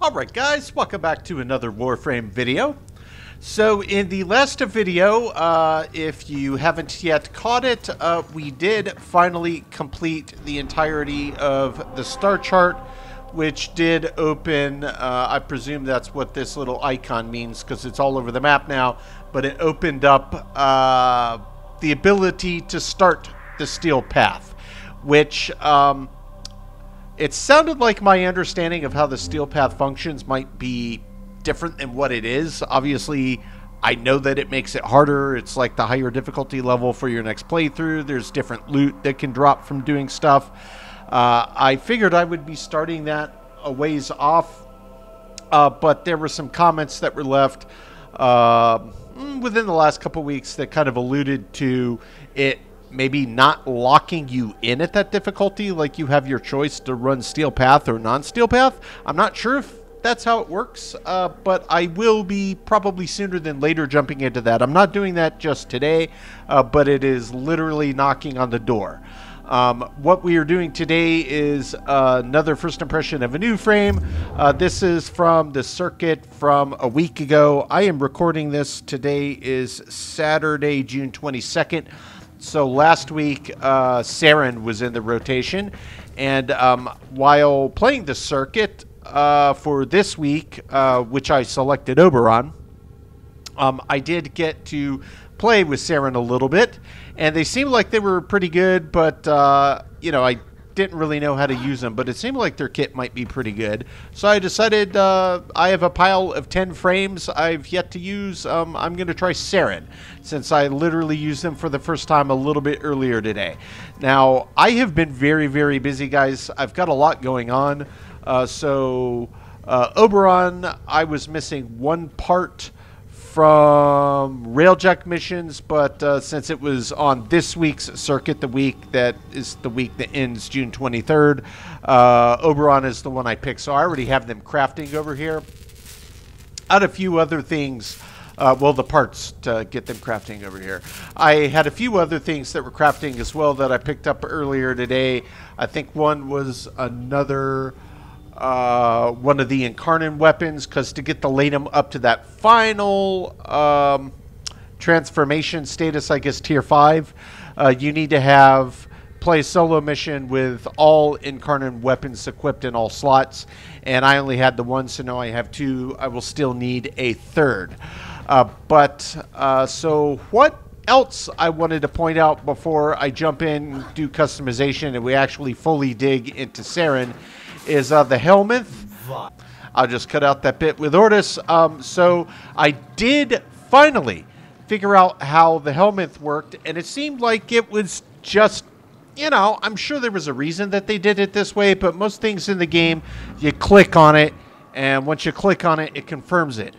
Alright guys, welcome back to another Warframe video. So in the last video, if you haven't yet caught it, we did finally complete the entirety of the star chart, which did open, I presume that's what this little icon means because it's all over the map now, but it opened up the ability to start the steel path, which it sounded like my understanding of how the steel path functions might be different than what it is. Obviously, I know that it makes it harder. It's like the higher difficulty level for your next playthrough. There's different loot that can drop from doing stuff. I figured I would be starting that a ways off, but there were some comments that were left within the last couple weeks that kind of alluded to it maybe not locking you in at that difficulty, like you have your choice to run steel path or non-steel path. I'm not sure if that's how it works, but I will be probably sooner than later jumping into that. I'm not doing that just today, but it is literally knocking on the door. What we are doing today is another first impression of a new frame. This is from the circuit from a week ago. I am recording this. Today is Saturday, June 22nd. So last week, Saryn was in the rotation, and while playing the circuit for this week, which I selected Oberon, I did get to play with Saryn a little bit, and they seemed like they were pretty good, but you know, I didn't really know how to use them, but it seemed like their kit might be pretty good. So I decided I have a pile of 10 frames I've yet to use. I'm going to try Saryn, since I literally used them for the first time a little bit earlier today. Now, I have been very, very busy, guys. I've got a lot going on. Oberon, I was missing one part from railjack missions, but since it was on this week's circuit, the week that ends June 23rd, Oberon is the one I picked, so I already have them crafting over here. I had a few other things, well, the parts to get them crafting over here. I had a few other things that were crafting as well that I picked up earlier today. I think one was another one of the incarnate weapons, because to get the Latum up to that final transformation status, I guess tier 5, you need to play a solo mission with all incarnate weapons equipped in all slots, and I only had the one, so now I have two. I will still need a third. So what else I wanted to point out before I jump in, do customization, and we actually fully dig into Saryn, is the helmet. I'll just cut out that bit with Ortis. So I did finally figure out how the helmet worked, and it seemed like it was just, you know, I'm sure there was a reason that they did it this way, but most things in the game, you click on it, and once you click on it, it confirms it.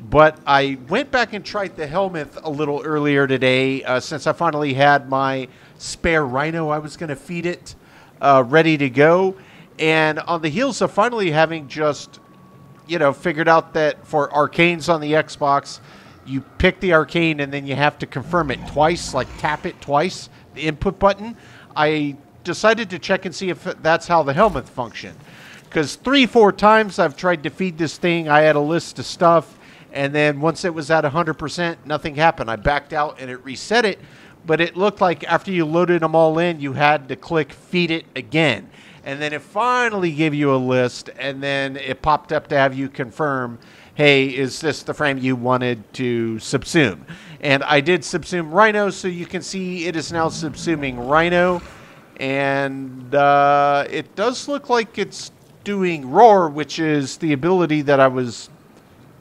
But I went back and tried the helmet a little earlier today, since I finally had my spare rhino. I was going to feed it ready to go. And on the heels of finally having just, you know, figured out that for arcanes on the Xbox, you pick the arcane and then you have to confirm it twice, like tap it twice, the input button, I decided to check and see if that's how the helmet functioned. Because 3-4 times I've tried to feed this thing, I had a list of stuff, and then once it was at 100%, nothing happened. I backed out and it reset it, but it looked like after you loaded them all in, you had to click feed it again. And then it finally gave you a list, and then it popped up to have you confirm, hey, is this the frame you wanted to subsume? And I did subsume Rhino, so you can see it is now subsuming Rhino. And it does look like it's doing Roar, which is the ability that I was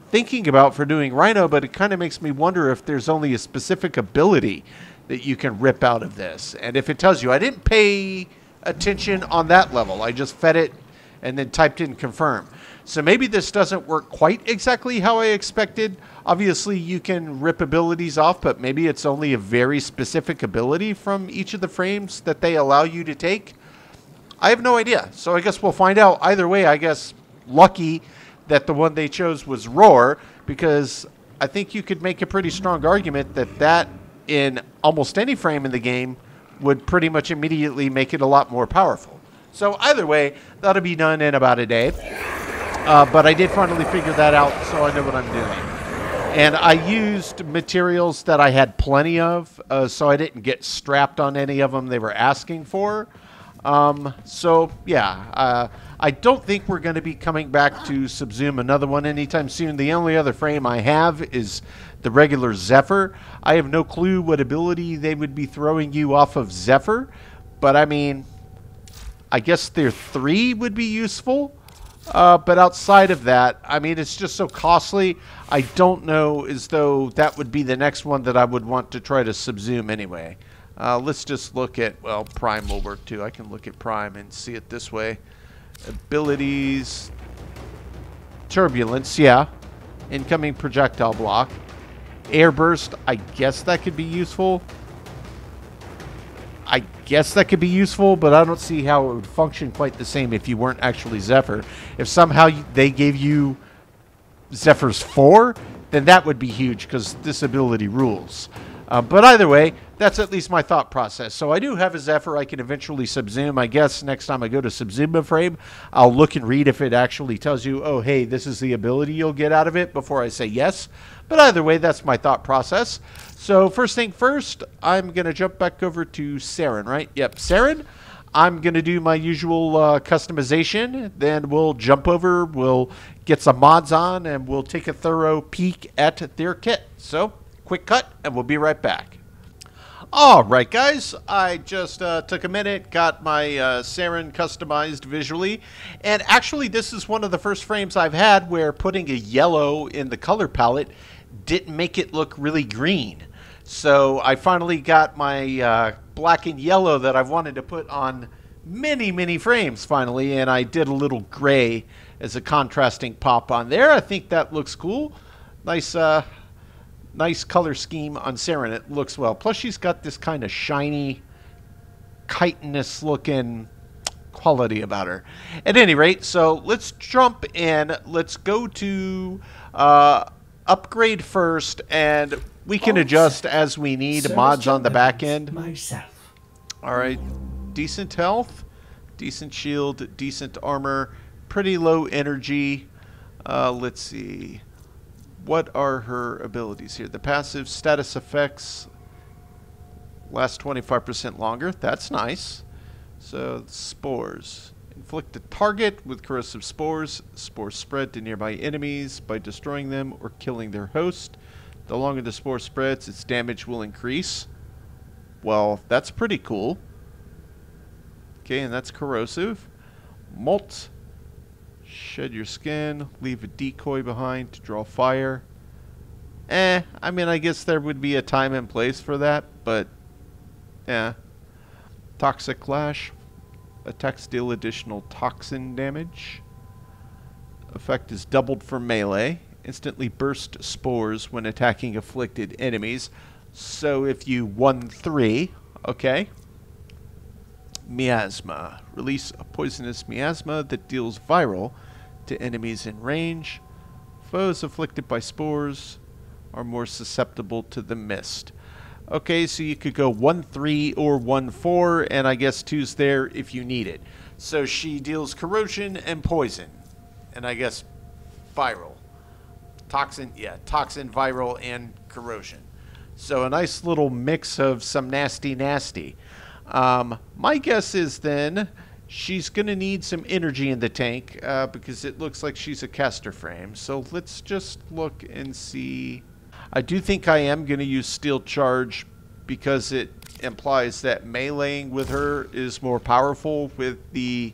thinking about for doing Rhino, but it kind of makes me wonder if there's only a specific ability that you can rip out of this. And if it tells you, I didn't pay attention on that level. I just fed it and then typed in confirm. So maybe this doesn't work quite exactly how I expected. Obviously, you can rip abilities off, but maybe it's only a very specific ability from each of the frames that they allow you to take. I have no idea. So I guess we'll find out. Either way, I guess lucky that the one they chose was Roar, because I think you could make a pretty strong argument that in almost any frame in the game would pretty much immediately make it a lot more powerful. So either way, that'll be done in about a day. But I did finally figure that out, so I know what I'm doing. And I used materials that I had plenty of, so I didn't get strapped on any of them they were asking for. So, yeah, I don't think we're going to be coming back to Subzoom another one anytime soon. The only other frame I have is the regular Zephyr. I have no clue what ability they would be throwing you off of Zephyr, but I mean, I guess their 3 would be useful. But outside of that, I mean, it's just so costly. I don't know as though that would be the next one that I would want to try to subzoom anyway. Let's just look at, well, Prime will work too. I can look at Prime and see it this way. Abilities. Turbulence, yeah. Incoming projectile block. Air burst, I guess that could be useful. But I don't see how it would function quite the same if you weren't actually Zephyr. If somehow they gave you Zephyr's 4, then that would be huge because this ability rules. But either way, that's at least my thought process. So I do have a Zephyr I can eventually subzoom. I guess next time I go to subzoom a frame, I'll look and read if it actually tells you, oh, hey, this is the ability you'll get out of it before I say yes. But either way, that's my thought process. So first thing first, I'm going to jump back over to Saryn, right? Yep, Saryn. I'm going to do my usual customization. Then we'll jump over, we'll get some mods on, and we'll take a thorough peek at their kit. So quick cut, and we'll be right back. All right, guys, I just took a minute, got my Saryn customized visually, and actually this is one of the first frames I've had where putting a yellow in the color palette didn't make it look really green. So I finally got my black and yellow that I've wanted to put on many, many frames finally, and I did a little gray as a contrasting pop on there. I think that looks cool. Nice nice color scheme on Saryn. It looks well. Plus, she's got this kind of shiny, chitinous looking quality about her. At any rate, so let's jump in. Let's go to upgrade first, and we can adjust as we need mods on the back end. All right, decent health, decent shield, decent armor, pretty low energy. Let's see. What are her abilities here? The passive status effects last 25% longer. That's nice. So, spores. Inflict a target with corrosive spores. Spores spread to nearby enemies by destroying them or killing their host. The longer the spore spreads, its damage will increase. Well, that's pretty cool. Okay, and that's corrosive. Molt. Shed your skin, leave a decoy behind to draw fire. I mean, I guess there would be a time and place for that, but yeah. Toxic Clash. Attacks deal additional toxin damage. Effect is doubled for melee. Instantly burst spores when attacking afflicted enemies. So if you 1-3, okay. Miasma. Release a poisonous miasma that deals viral to enemies in range. Foes afflicted by spores are more susceptible to the mist. Okay, so you could go 1-3 or 1-4, and I guess 2's there if you need it. So she deals corrosion and poison, and I guess viral. Toxin, yeah, toxin, viral, and corrosion. So a nice little mix of some nasty, nasty. My guess is then she's going to need some energy in the tank because it looks like she's a caster frame. So let's just look and see. I do think I am going to use Steel Charge because it implies that meleeing with her is more powerful with the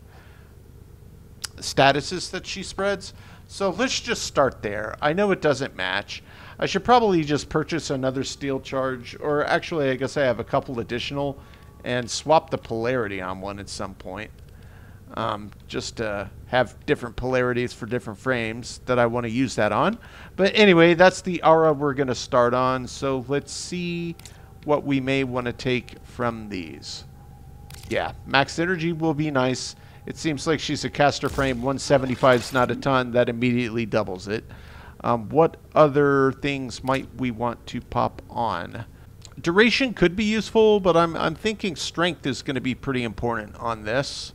statuses that she spreads. So let's just start there. I know it doesn't match. I should probably just purchase another Steel Charge, or actually I guess I have a couple additional, and swap the polarity on one at some point. Just to have different polarities for different frames that I want to use that on. But anyway, that's the aura we're going to start on. So let's see what we may want to take from these. Yeah, max energy will be nice. It seems like she's a caster frame. 175 is not a ton. That immediately doubles it. What other things might we want to pop on? Duration could be useful, but I'm thinking strength is going to be pretty important on this.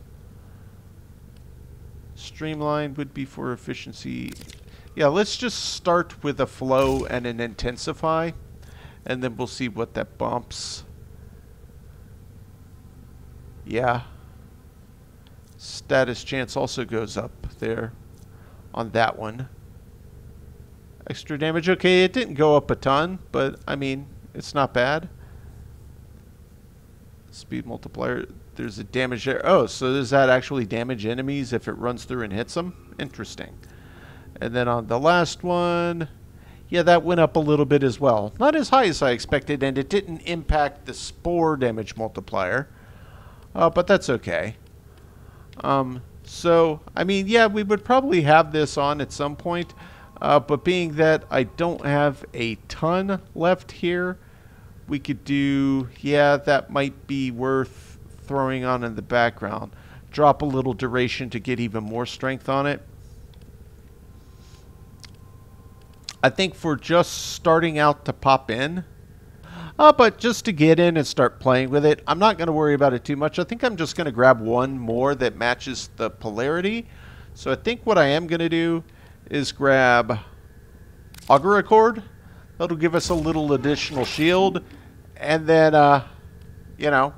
Streamline would be for efficiency. Yeah, let's just start with a flow and an intensify, and then we'll see what that bumps. Yeah. Status chance also goes up there on that one. Extra damage, okay, it didn't go up a ton, but I mean, it's not bad. Speed multiplier, there's a damage there. Oh, so does that actually damage enemies if it runs through and hits them? Interesting. And then on the last one, yeah, that went up a little bit as well. Not as high as I expected, and it didn't impact the spore damage multiplier. But that's okay. So, I mean, yeah, we would probably have this on at some point. But being that I don't have a ton left here, we could do, yeah, that might be worth throwing on in the background. Drop a little duration to get even more strength on it. I think for just starting out to pop in, but just to get in and start playing with it, I'm not going to worry about it too much. I think I'm just going to grab one more that matches the polarity. So I think what I am going to do is grab Augur Accord. That'll give us a little additional shield. And then, you know,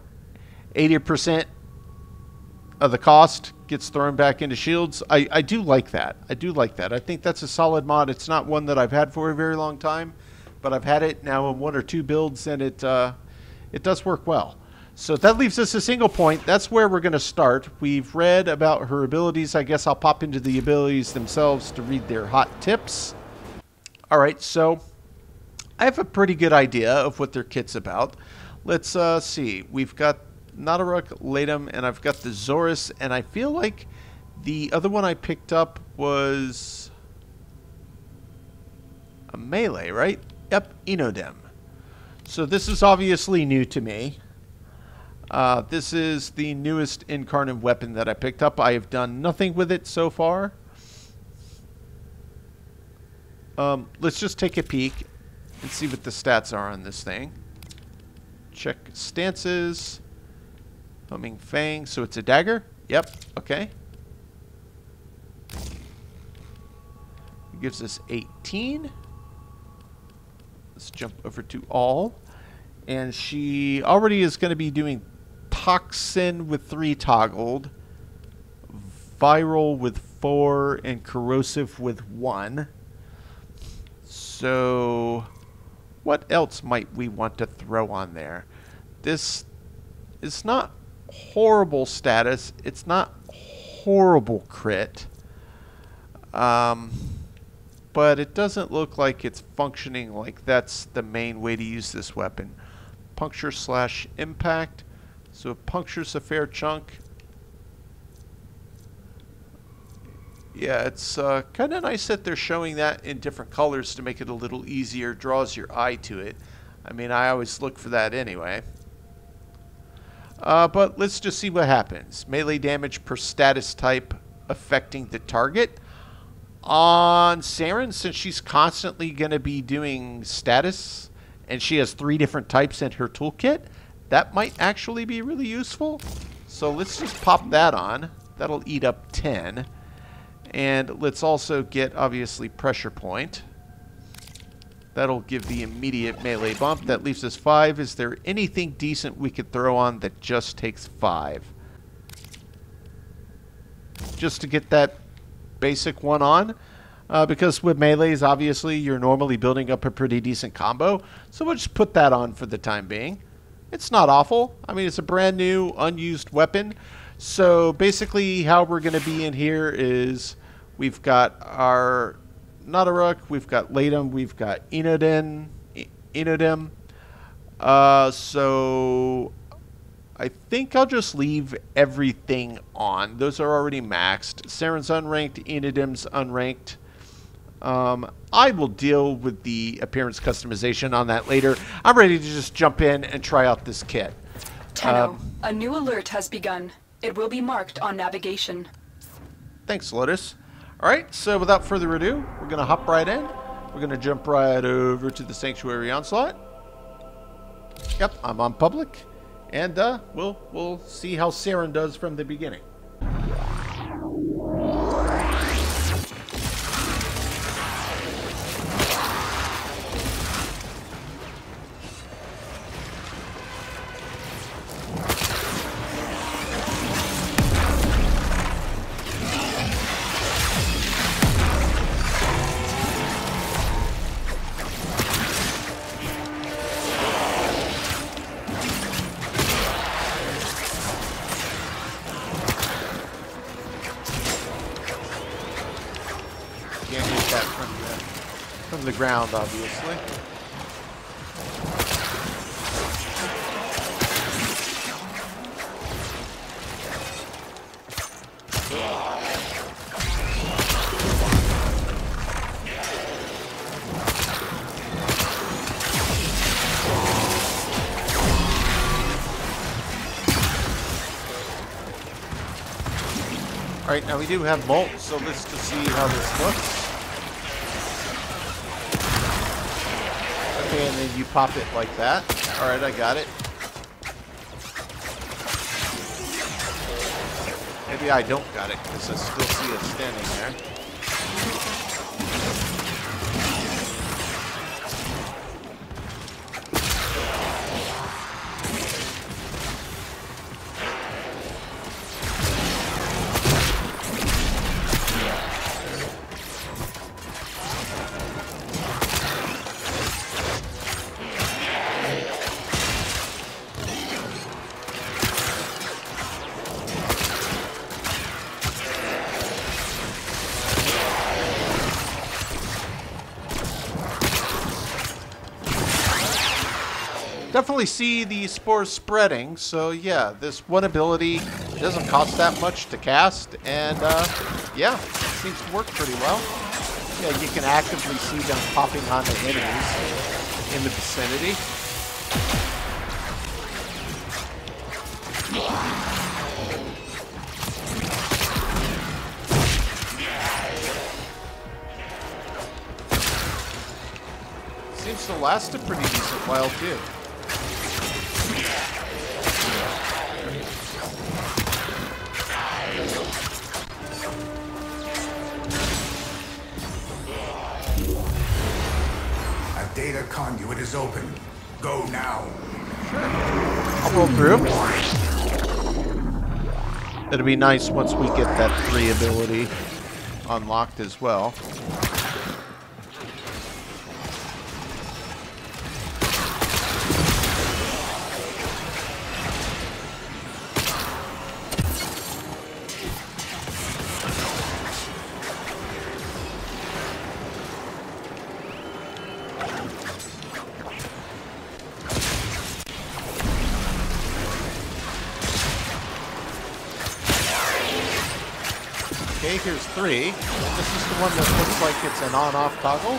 80% of the cost gets thrown back into shields. I do like that. I do like that. I think that's a solid mod. It's not one that I've had for a very long time, but I've had it now in 1 or 2 builds, and it does work well. So that leaves us a single point. That's where we're going to start. We've read about her abilities. I guess I'll pop into the abilities themselves to read their hot tips. All right, so I have a pretty good idea of what their kit's about. Let's see. We've got Nadaruk, Ladum, and I've got the Zorus, and I feel like the other one I picked up was a melee, right? Yep, Innodem. So this is obviously new to me. This is the newest incarnate weapon that I picked up. I have done nothing with it so far. Let's just take a peek and see what the stats are on this thing. Check stances. Humming Fang. So it's a dagger? Yep. Okay. It gives us 18. Let's jump over to all. And she already is going to be doing Toxin with 3 toggled, Viral with 4, and Corrosive with 1. So what else might we want to throw on there? This is not horrible status. It's not horrible crit. But it doesn't look like it's functioning like that's the main way to use this weapon. Puncture / impact. So it punctures a fair chunk. Yeah, it's kind of nice that they're showing that in different colors to make it a little easier. Draws your eye to it. I mean, I always look for that anyway. But let's just see what happens. Melee damage per status type affecting the target. On Saryn, since she's constantly going to be doing status, and she has 3 different types in her toolkit, that might actually be really useful. So let's just pop that on. That'll eat up 10. And let's also get, obviously, Pressure Point. That'll give the immediate melee bump. That leaves us 5. Is there anything decent we could throw on that just takes 5? Just to get that basic one on. Because with melees, obviously, you're normally building up a pretty decent combo. So we'll just put that on for the time being. It's not awful. I mean, it's a brand new, unused weapon. So basically, how we're going to be in here is we've got our Nadaruk, we've got Ladum, we've got Innodem. So I think I'll just leave everything on. Those are already maxed. Saryn's unranked, Innodem's unranked. I will deal with the appearance customization on that later. I'm ready to just jump in and try out this kit. Tenno, a new alert has begun. It will be marked on navigation. Thanks, Lotus. Alright, so without further ado, we're going to hop right in. We're going to jump right over to the Sanctuary Onslaught. Yep, I'm on public. And we'll see how Saryn does from the beginning. ground, obviously. Alright, now we do have bolts, so let's just see how this looks. Okay, and then you pop it like that. Alright, I got it. Maybe I don't got it, because I still see it standing there. Definitely see the spores spreading, so yeah, this one ability doesn't cost that much to cast, and yeah, it seems to work pretty well. Yeah, you can actively see them popping onto enemies in the vicinity. Seems to last a pretty decent while too. A data conduit is open. Go now. Sure. I'll roll through. It'll be nice once we get that 3 ability unlocked as well. Okay, here's 3. And this is the one that looks like it's an on-off toggle.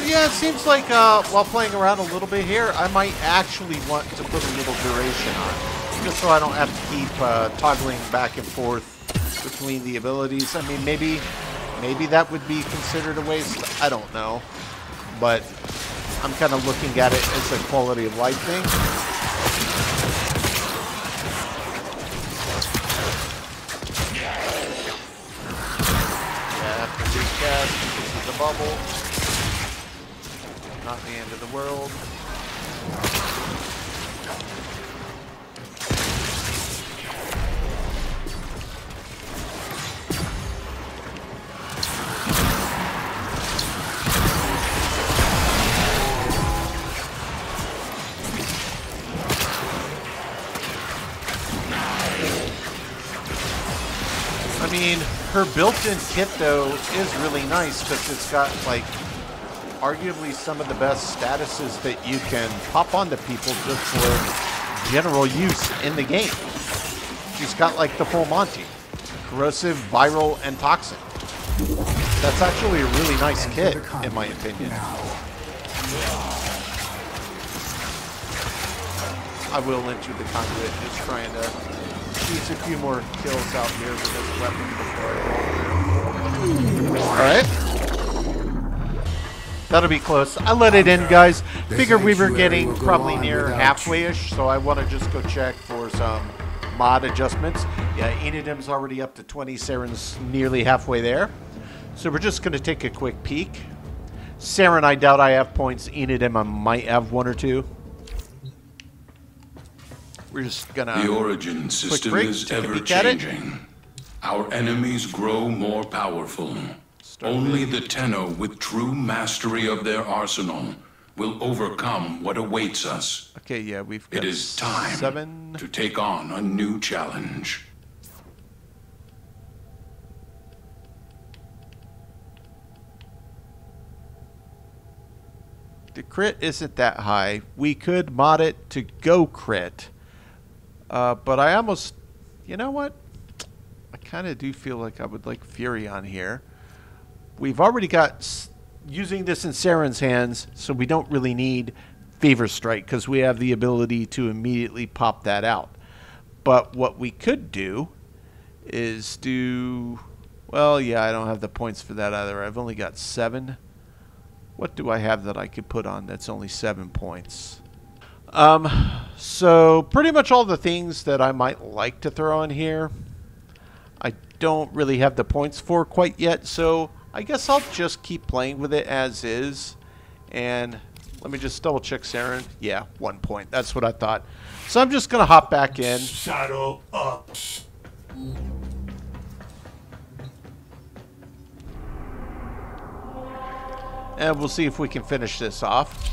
Yeah, it seems like while playing around a little bit here, I might actually want to put a little duration on, just so I don't have to keep toggling back and forth between the abilities. I mean, maybe that would be considered a waste. I don't know, but I'm kind of looking at it as a quality of life thing. Yeah, after big cast, this is a bubble. Not the end of the world. I mean, her built-in kit though is really nice because it's got like arguably some of the best statuses that you can pop onto people just for general use in the game. She's got like the full Monty. Corrosive, viral, and toxic. That's actually a really nice kit, in my opinion. I will enter the conduit, just trying to squeeze a few more kills out here with this weapon before I roll through. Alright. That'll be close. I let it in, guys. Figured we were sanctuary getting will go probably on near without halfway-ish, so I want to just go check for some mod adjustments. Yeah, Innodem's already up to 20. Saryn's nearly halfway there. So we're just going to take a quick peek. Saryn, I doubt I have points. Innodem, I might have one or two. We're just going to... The origin system break, is take a ever peek at it. changing. Our enemies grow more powerful. Only the Tenno with true mastery of their arsenal will overcome what awaits us. Okay, yeah, we've got It is time 7. to take on a new challenge. The crit isn't that high. We could mod it to go crit. But I almost... You know what? I kind of do feel like I would like Fury on here. We've already got... Using this in Saryn's hands, so we don't really need Fever Strike, because we have the ability to immediately pop that out. But what we could do is do... Well, yeah, I don't have the points for that either. I've only got 7. What do I have that I could put on that's only 7 points? So pretty much all the things that I might like to throw in here, I don't really have the points for quite yet, so I guess I'll just keep playing with it as is. And let me just double check Saryn. Yeah, 1 point. That's what I thought. So I'm just going to hop back in. Saddle up. And we'll see if we can finish this off.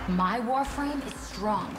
My Warframe is strong.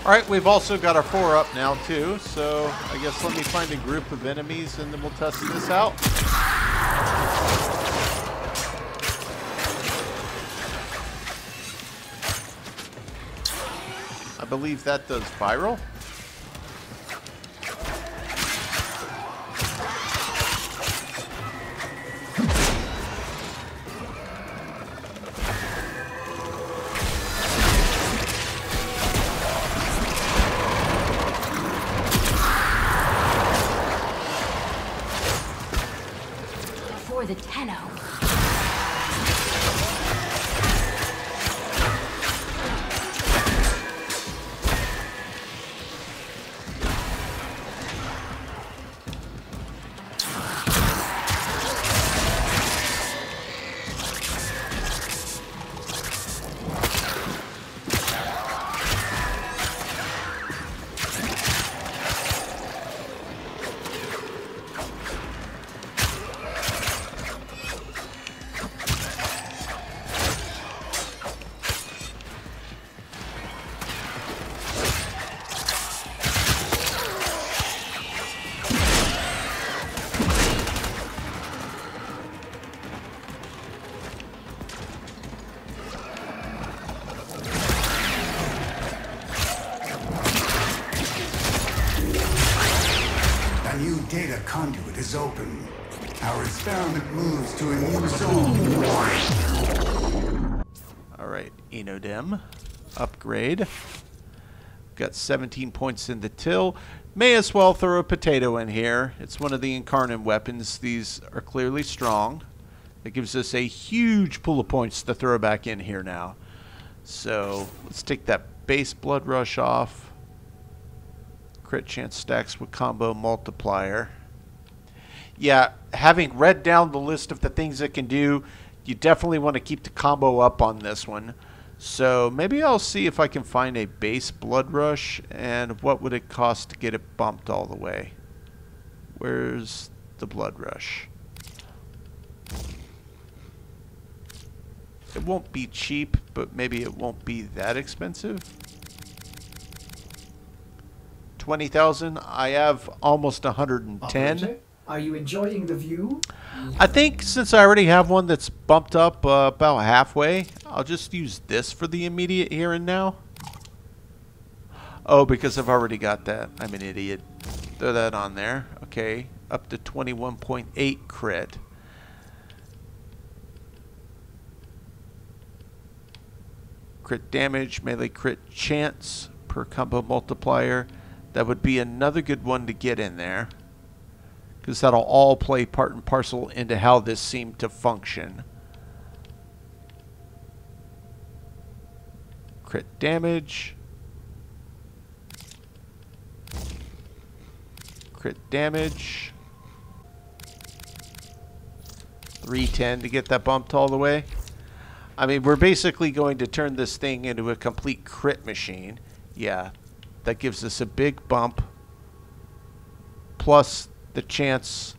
Alright, we've also got our 4 up now too, so I guess let me find a group of enemies and then we'll test this out. I believe that does viral. For the Tenno. A new data conduit is open. Our experiment moves to a new zone. Alright, Innodem. Upgrade. Got 17 points in the till. May as well throw a potato in here. It's one of the incarnate weapons. These are clearly strong. It gives us a huge pool of points to throw back in here now. So let's take that base blood rush off. Crit chance stacks with combo multiplier. Yeah, having read down the list of the things it can do, you definitely want to keep the combo up on this one. So maybe I'll see if I can find a base blood rush, and what would it cost to get it bumped all the way. Where's the blood rush? It won't be cheap, but maybe it won't be that expensive. 20,000. I have almost 110. Operator, are you enjoying the view? I think since I already have one that's bumped up about halfway, I'll just use this for the immediate here and now. Oh, because I've already got that. I'm an idiot. Throw that on there. Okay, up to 21.8 crit. Crit damage, melee crit chance per combo multiplier. That would be another good one to get in there, because that'll all play part and parcel into how this seemed to function. Crit damage. Crit damage. 310 to get that bumped all the way. I mean, we're basically going to turn this thing into a complete crit machine. Yeah, that gives us a big bump. Plus the chance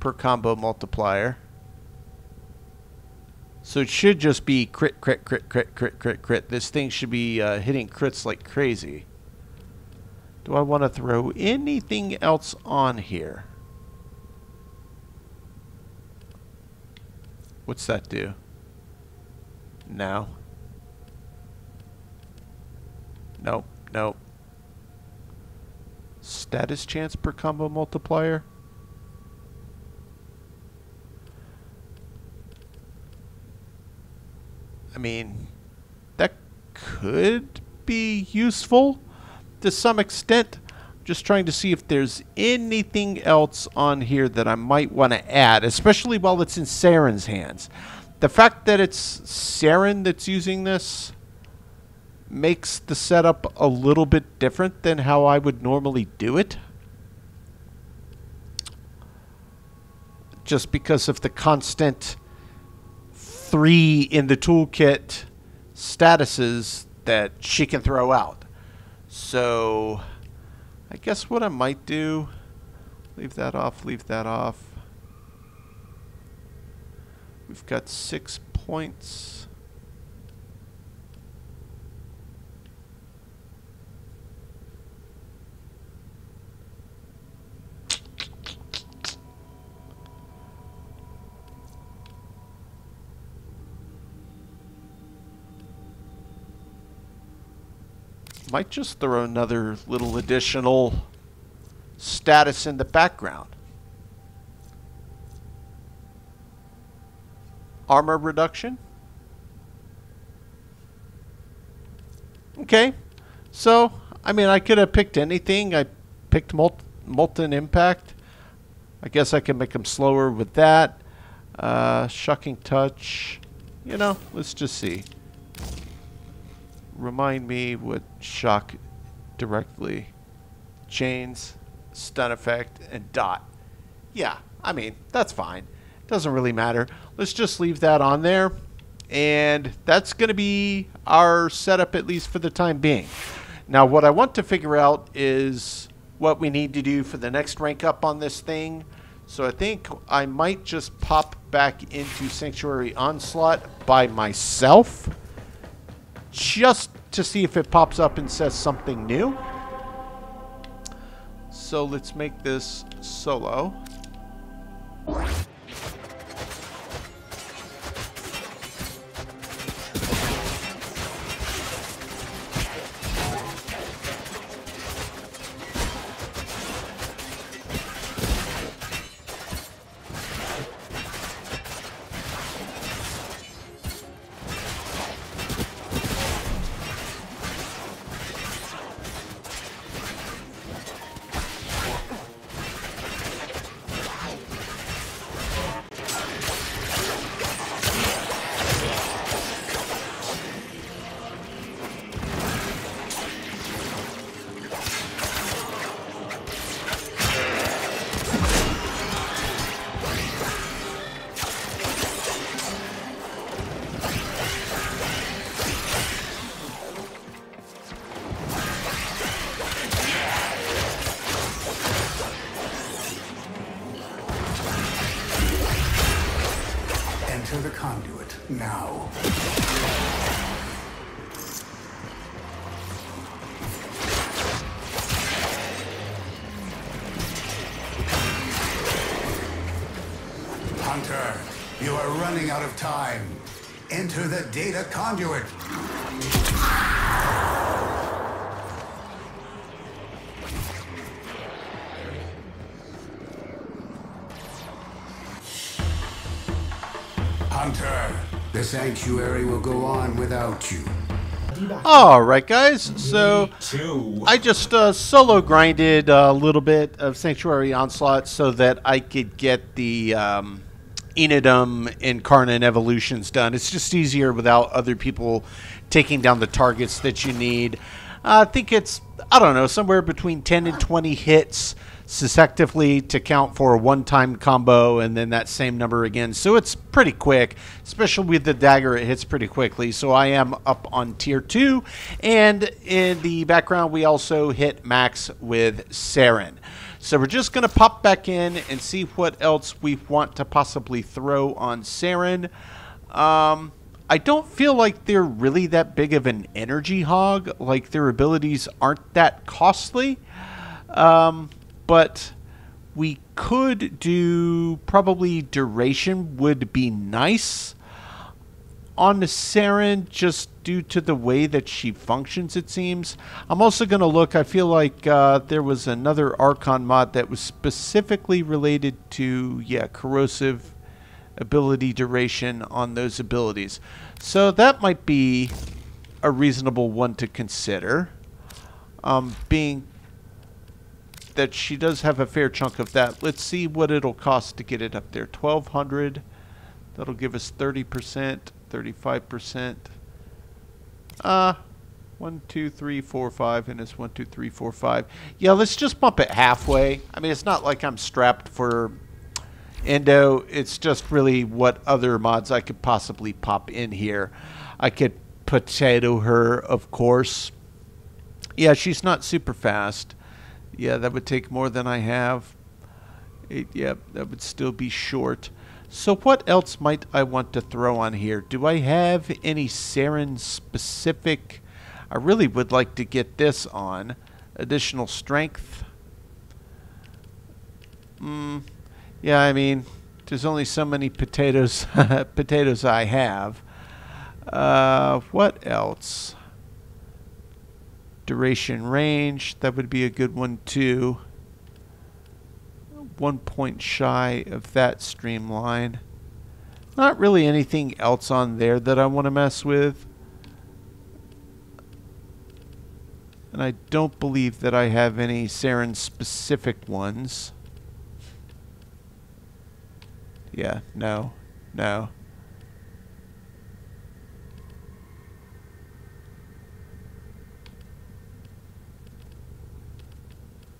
per combo multiplier. So it should just be crit, crit, crit, crit, crit, crit, crit. This thing should be hitting crits like crazy. Do I want to throw anything else on here? What's that do? No. Nope, nope. Status chance per combo multiplier? I mean, that could be useful to some extent. Just trying to see if there's anything else on here that I might want to add, especially while it's in Saryn's hands. The fact that it's Saryn that's using this makes the setup a little bit different than how I would normally do it. Just because of the constant 3 in the toolkit statuses that she can throw out. So I guess what I might do, leave that off, leave that off. We've got 6 points. Might just throw another little additional status in the background. Armor reduction. Okay. So, I mean, I could have picked anything. I picked Molten Impact. I guess I can make them slower with that. Shocking Touch. You know, let's just see. Remind me what shock directly. Chains, stun effect, and dot. Yeah, I mean, that's fine. Doesn't really matter. Let's just leave that on there. And that's going to be our setup, at least for the time being. Now, what I want to figure out is what we need to do for the next rank up on this thing. So I think I might just pop back into Sanctuary Onslaught by myself, just to see if it pops up and says something new. So let's make this solo. conduit now. Hunter, you are running out of time. Enter the data conduit. Hunter, the sanctuary will go on without you. Alright guys, so I just solo grinded a little bit of Sanctuary Onslaught so that I could get the Innodem Incarnate evolutions done. It's just easier without other people taking down the targets that you need. I think it's, I don't know, somewhere between 10 and 20 hits successively to count for a one-time combo, and then that same number again. So it's pretty quick, especially with the dagger. It hits pretty quickly. So I am up on tier 2, and in the background we also hit max with Saryn. So we're just going to pop back in and see what else we want to possibly throw on Saryn. I don't feel like they're really that big of an energy hog. Like, their abilities aren't that costly. But we could do, probably duration would be nice on the Saryn, just due to the way that she functions, it seems. I'm also going to look, I feel like there was another Archon mod that was specifically related to, yeah, corrosive ability duration on those abilities. So that might be a reasonable one to consider, being that she does have a fair chunk of that. Let's see what it'll cost to get it up there. 1,200. That'll give us 30%, 35%. 1, 2, 3, 4, 5, and it's 1, 2, 3, 4, 5. Yeah, let's just bump it halfway. I mean, it's not like I'm strapped for Endo. It's just really what other mods I could possibly pop in here. I could potato her, of course. Yeah, she's not super fast. Yeah, that would take more than I have. Yeah, that would still be short. So what else might I want to throw on here? Do I have any Saryn specific? I really would like to get this on. Additional strength. Yeah, I mean, there's only so many potatoes potatoes I have. What else? Duration range, that would be a good one too. 1 point shy of that streamline. Not really anything else on there that I want to mess with. And I don't believe that I have any Saryn specific ones. Yeah, no.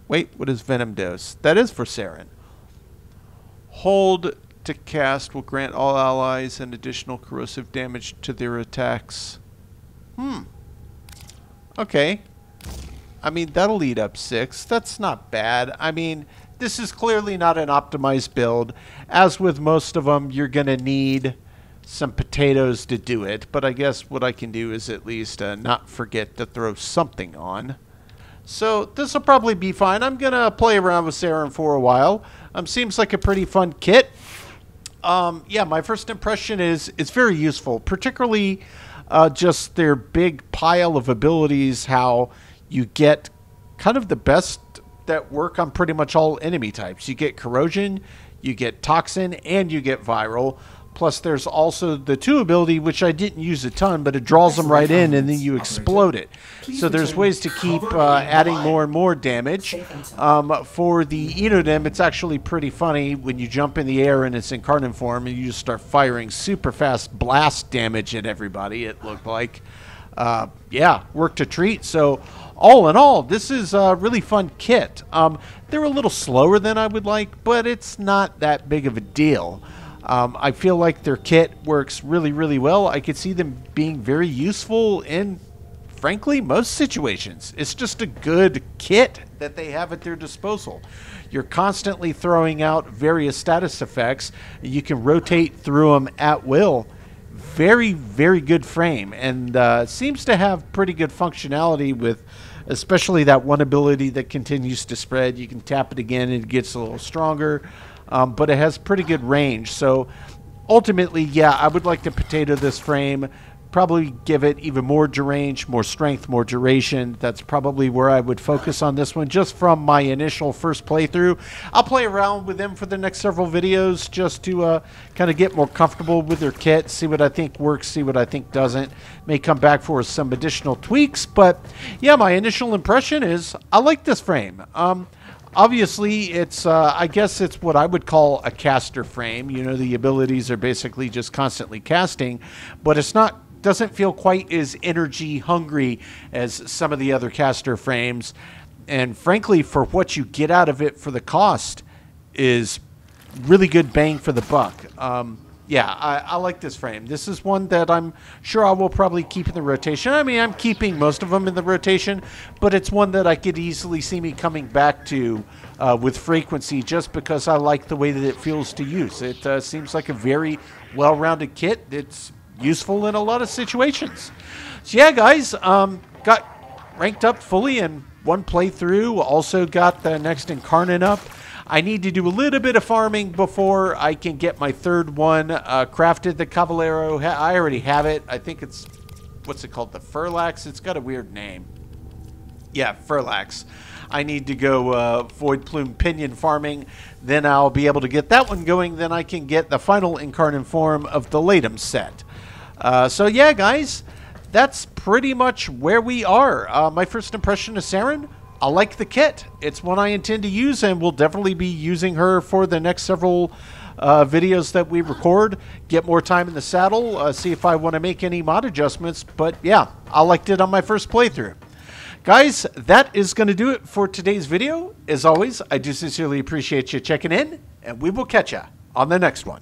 Wait, what is Venom Dose? That is for Saryn. Hold to cast will grant all allies an additional corrosive damage to their attacks. Okay. I mean, that'll eat up 6. That's not bad. I mean, this is clearly not an optimized build. As with most of them, you're going to need some potatoes to do it. But I guess what I can do is at least not forget to throw something on. So this will probably be fine. I'm going to play around with Saryn for a while. Seems like a pretty fun kit. Yeah, my first impression is it's very useful, particularly just their big pile of abilities, how you get kind of the best that work on pretty much all enemy types. You get corrosion, you get toxin, and you get viral. Plus, there's also the 2 ability, which I didn't use a ton, but it draws them right in, and then you explode it. So there's ways to keep adding more and more damage. For the Innodem, it's actually pretty funny when you jump in the air in its incarnate form, and you just start firing super fast blast damage at everybody, it looked like. Yeah, worked a treat. So all in all, this is a really fun kit. They're a little slower than I would like, but it's not that big of a deal. I feel like their kit works really, really well. I could see them being very useful in, frankly, most situations. It's just a good kit that they have at their disposal. You're constantly throwing out various status effects. You can rotate through them at will. Very, very good frame, and seems to have pretty good functionality with especially that one ability that continues to spread. You can tap it again and it gets a little stronger, but it has pretty good range. So ultimately, yeah, I would like to potato this frame. Probably give it even more range, more strength, more duration. That's probably where I would focus on this one, just from my initial first playthrough. I'll play around with them for the next several videos just to kind of get more comfortable with their kit, see what I think works, see what I think doesn't. May come back for some additional tweaks, but yeah, my initial impression is I like this frame. Obviously, it's I guess it's what I would call a caster frame. You know, the abilities are basically just constantly casting, but it's not, doesn't feel quite as energy hungry as some of the other caster frames. And frankly, for what you get out of it for the cost is really good bang for the buck. Yeah, I like this frame. This is one that I'm sure I will probably keep in the rotation. I mean, I'm keeping most of them in the rotation, but it's one that I could easily see me coming back to with frequency, just because I like the way that it feels to use. It seems like a very well-rounded kit. It's useful in a lot of situations. So yeah, guys, got ranked up fully in one playthrough. Also got the next Incarnate up. I need to do a little bit of farming before I can get my third one crafted. The Cavallero, I already have it. I think it's, what's it called? The Furlax? It's got a weird name. Yeah, Furlax. I need to go Void Plume Pinion farming. Then I'll be able to get that one going. Then I can get the final Incarnate form of the Innodem set. So yeah, guys, that's pretty much where we are. My first impression of Saryn, I like the kit. It's one I intend to use, and we'll definitely be using her for the next several videos that we record. Get more time in the saddle, see if I want to make any mod adjustments. But yeah, I liked it on my first playthrough. Guys, that is going to do it for today's video. As always, I do sincerely appreciate you checking in, and we will catch you on the next one.